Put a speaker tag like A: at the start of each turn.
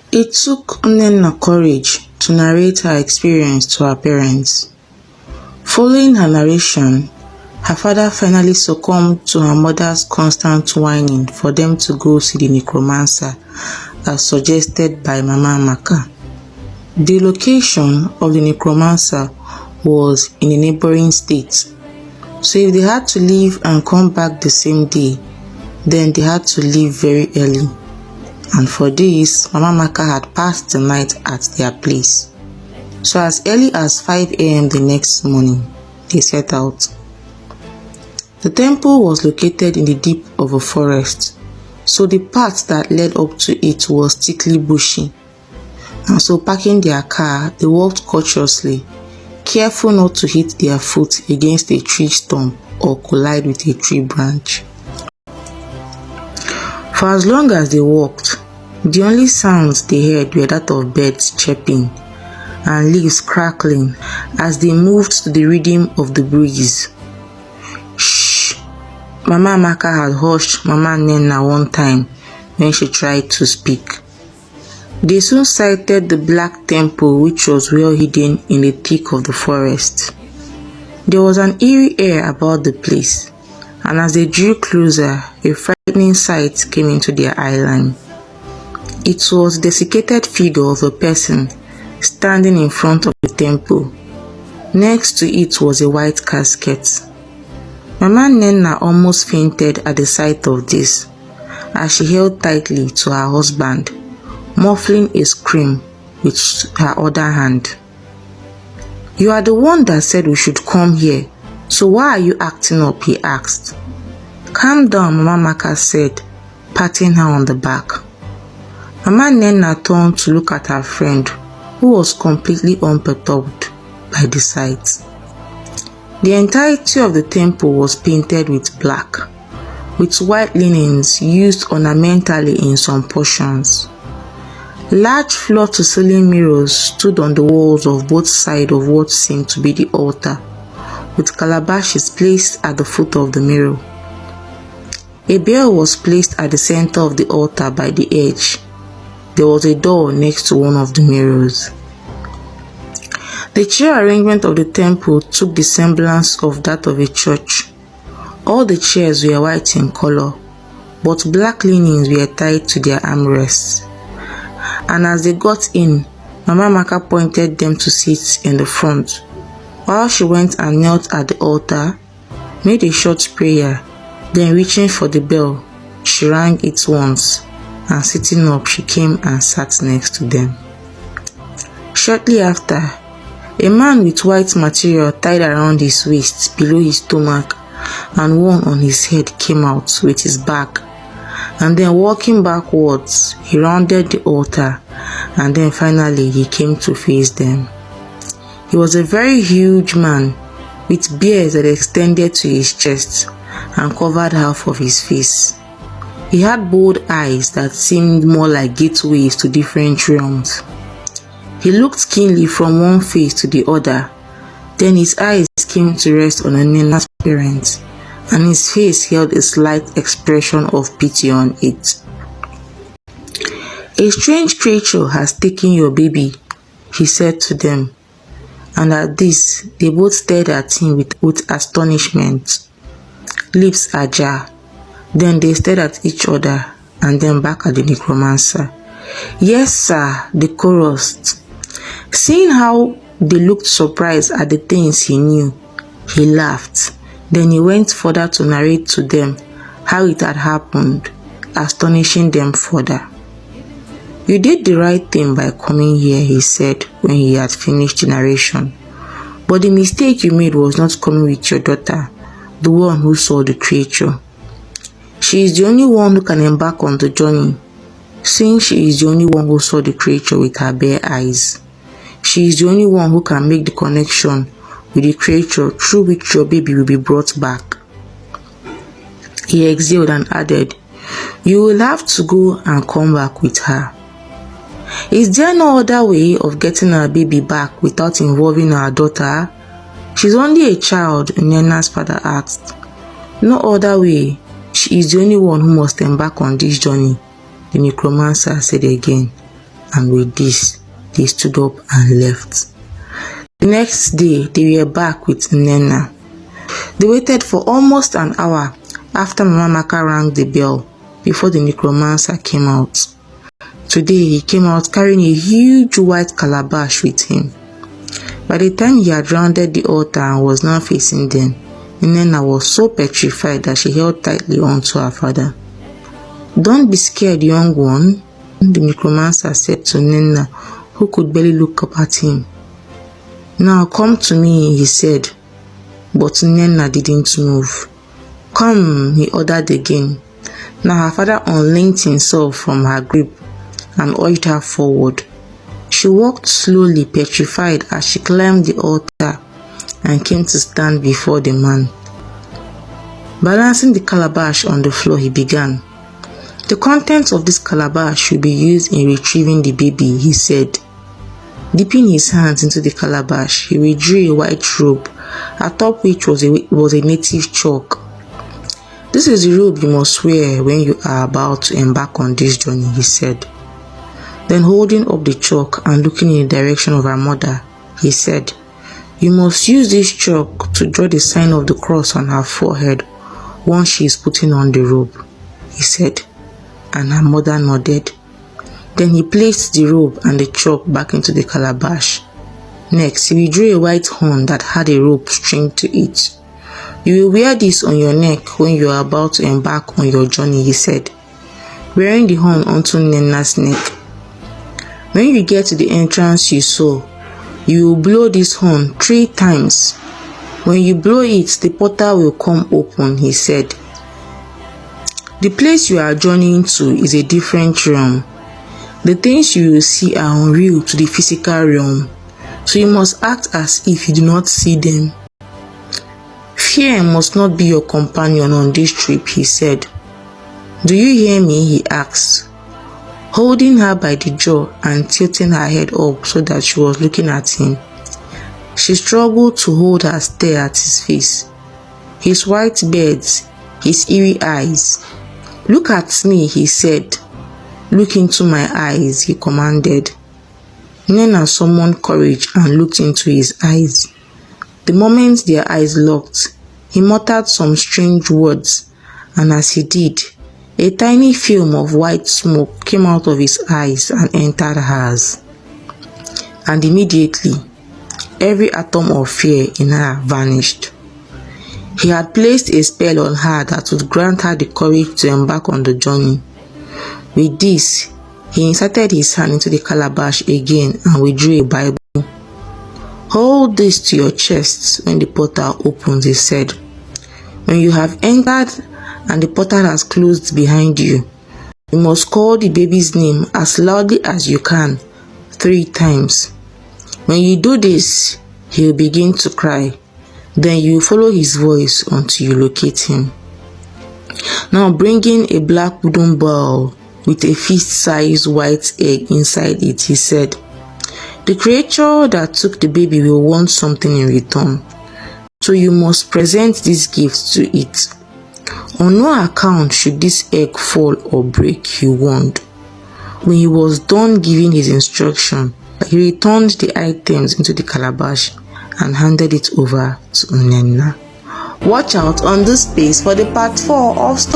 A: It took Nnenna courage to narrate her experience to her parents. Following her narration, her father finally succumbed to her mother's constant whining for them to go see the necromancer as suggested by Mama Amaka. The location of the necromancer was in a neighboring state, so if they had to leave and come back the same day, then they had to leave very early. And for this, Mama Amaka had passed the night at their place. So as early as 5 a.m. the next morning, they set out. The temple was located in the deep of a forest, so the path that led up to it was thickly bushy. And so parking their car, they walked cautiously, careful not to hit their foot against a tree stump or collide with a tree branch. For as long as they walked, the only sounds they heard were that of birds chirping and leaves crackling as they moved to the rhythm of the breeze. Shh! Mama Amaka had hushed Mama Nnenna one time when she tried to speak. They soon sighted the black temple, which was well hidden in the thick of the forest. There was an eerie air about the place, and as they drew closer, a frightening sight came into their eye line. It was the desiccated figure of a person standing in front of the temple. Next to it was a white casket. Mama Nnenna almost fainted at the sight of this, as she held tightly to her husband, muffling a scream with her other hand. "You are the one that said we should come here, so why are you acting up?" he asked. "Calm down," Mama Amaka said, patting her on the back. Mama Nnenna turned to look at her friend, who was completely unperturbed by the sight. The entirety of the temple was painted with black, with white linens used ornamentally in some portions. Large floor-to-ceiling mirrors stood on the walls of both sides of what seemed to be the altar, with calabashes placed at the foot of the mirror. A bell was placed at the center of the altar by the edge. There was a door next to one of the mirrors. The chair arrangement of the temple took the semblance of that of a church. All the chairs were white in color, but black linens were tied to their armrests. And as they got in, Mama Amaka pointed them to sit in the front, while she went and knelt at the altar, made a short prayer, then reaching for the bell, she rang it once, and sitting up, she came and sat next to them. Shortly after, a man with white material tied around his waist below his stomach and one on his head came out with his bag, and then walking backwards, he rounded the altar, and then finally he came to face them. He was a very huge man with beard that extended to his chest and covered half of his face. He had bold eyes that seemed more like gateways to different realms. He looked keenly from one face to the other, then his eyes came to rest on Nnenna's parents, and his face held a slight expression of pity on it. "A strange creature has taken your baby," he said to them, and at this they both stared at him with astonishment, lips ajar. Then they stared at each other and then back at the necromancer. "Yes, sir," they chorused. Seeing how they looked surprised at the things he knew, he laughed. Then he went further to narrate to them how it had happened, astonishing them further. "You did the right thing by coming here," he said when he had finished the narration. "But the mistake you made was not coming with your daughter, the one who saw the creature. She is the only one who can embark on the journey, since she is the only one who saw the creature with her bare eyes. She is the only one who can make the connection with the creature through which your baby will be brought back." He exhaled and added, "You will have to go and come back with her." "Is there no other way of getting our baby back without involving our daughter? She's only a child," Nnenna's father asked. "No other way. She is the only one who must embark on this journey," the necromancer said again. and with this, they stood up and left. The next day, they were back with Nnenna. They waited for almost an hour after Mama Maka rang the bell before the necromancer came out. Today, he came out carrying a huge white calabash with him. By the time he had rounded the altar and was now facing them, Nnenna was so petrified that she held tightly onto her father. "Don't be scared, young one," the necromancer said to Nnenna, who could barely look up at him. "Now come to me," he said, but Nnenna didn't move. "Come," he ordered again. Now her father unlinked himself from her grip and urged her forward. She walked slowly, petrified, as she climbed the altar and came to stand before the man. Balancing the calabash on the floor, he began. "The contents of this calabash should be used in retrieving the baby," he said. Dipping his hands into the calabash, he withdrew a white robe, atop which was a native chalk. "This is the robe you must wear when you are about to embark on this journey," he said. Then, holding up the chalk and looking in the direction of her mother, he said, "You must use this chalk to draw the sign of the cross on her forehead once she is putting on the robe," he said, and her mother nodded. Then he placed the robe and the chalk back into the calabash. Next, he withdrew a white horn that had a rope string to it. "You will wear this on your neck when you are about to embark on your journey," he said, wearing the horn onto Nnenna's neck. "When you get to the entrance you saw, you will blow this horn 3 times. When you blow it, the portal will come open," he said. "The place you are journeying to is a different realm. The things you will see are unreal to the physical realm, so you must act as if you do not see them. Fear must not be your companion on this trip," he said. "Do you hear me?" he asked, holding her by the jaw and tilting her head up so that she was looking at him. She struggled to hold her stare at his face, his white beards, his eerie eyes. "Look at me," he said. "Look into my eyes," he commanded. Nnenna summoned courage and looked into his eyes. The moment their eyes locked, he muttered some strange words, and as he did, a tiny film of white smoke came out of his eyes and entered hers. And immediately, every atom of fear in her vanished. He had placed a spell on her that would grant her the courage to embark on the journey. With this, he inserted his hand into the calabash again and withdrew a Bible. "Hold this to your chest when the portal opens," he said. "When you have entered and the portal has closed behind you, you must call the baby's name as loudly as you can 3 times. When you do this, he will begin to cry. Then you follow his voice until you locate him." Now, bringing a black wooden bowl with a fist-sized white egg inside it, he said, "The creature that took the baby will want something in return, so you must present this gift to it. On no account should this egg fall or break," he warned. When he was done giving his instruction, he returned the items into the calabash and handed it over to Nnenna. Watch out on this space for the part 4 of